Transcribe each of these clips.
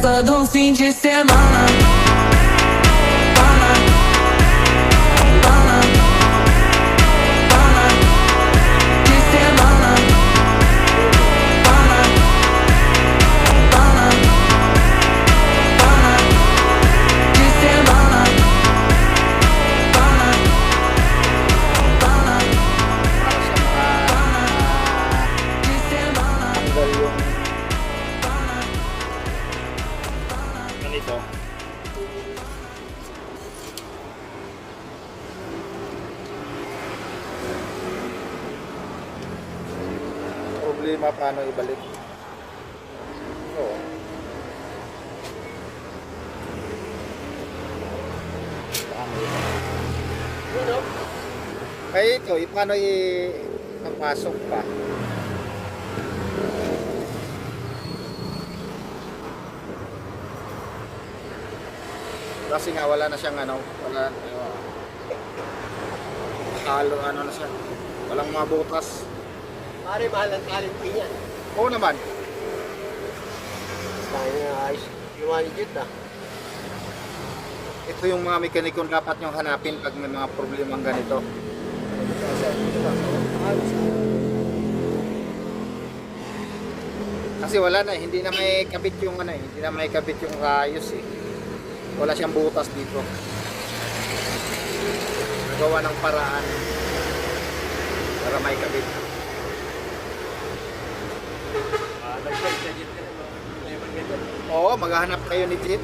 festa do fim de semana. Pana, pana, pana, de semana. Pana, pana, pana, de semana. Pana, pana, de semana. Tanggal yung ganito. Problema paano ibalik. So, paano ibalik? Kaya ito, paano ipapasok pa? Kasi nga wala na siyang wala halo na siya. Walang mga butas. Pare, mahal ang talent fee niyan. Oo naman. Dahil nga ayos. Yung legit ah. Ito yung mga mekaniko dapat nyo hanapin pag may mga problemang ganito. Kasi wala na, hindi na may kabit yung hindi na may kabit yung rayos eh. Wala siyang butas dito. Nagawa ng paraan para may kabit. Oo, maghahanap kayo ni Jit.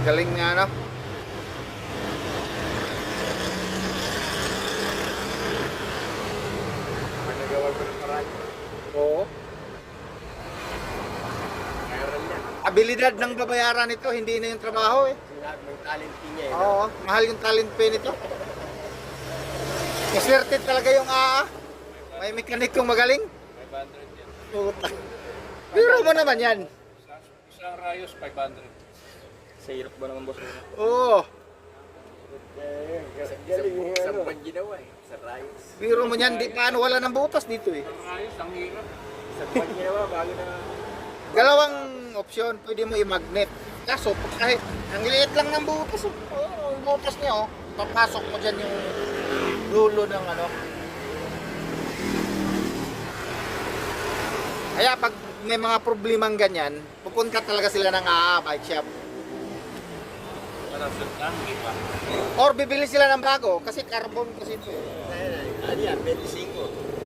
Galing nga Nagawa ko ng paraan. Oo. Meron yan. Abilidad ng babayaran nito, hindi na yung trabaho eh. Sinabi ng talent fee niya eh. Oo, mahal yung talent pay nito. Maswerte talaga yung may mekanikong magaling. 500 yan. Puta. Biro mo naman yan. Sa Rayos, 500. Sa hirap ba naman boss? Oo. Galing yung ano. Sa ginawa eh. Sa Rayos. Biro mo yan, di paano wala ng butas dito eh. Rayos, ang hirap. Sa ginawa bago na. Dalawang opsyon, pwede mo i-magnet. Kaso, kahit ang liit lang ng butas. Oo, ang butas niya papasok mo dyan yung dulo ng Kaya pag may mga problemang ganyan, pupunta talaga sila ng bike shop. Para sa tangi pa. Or bibili sila ng bago kasi carbon kasi ito. Ano yan? 25.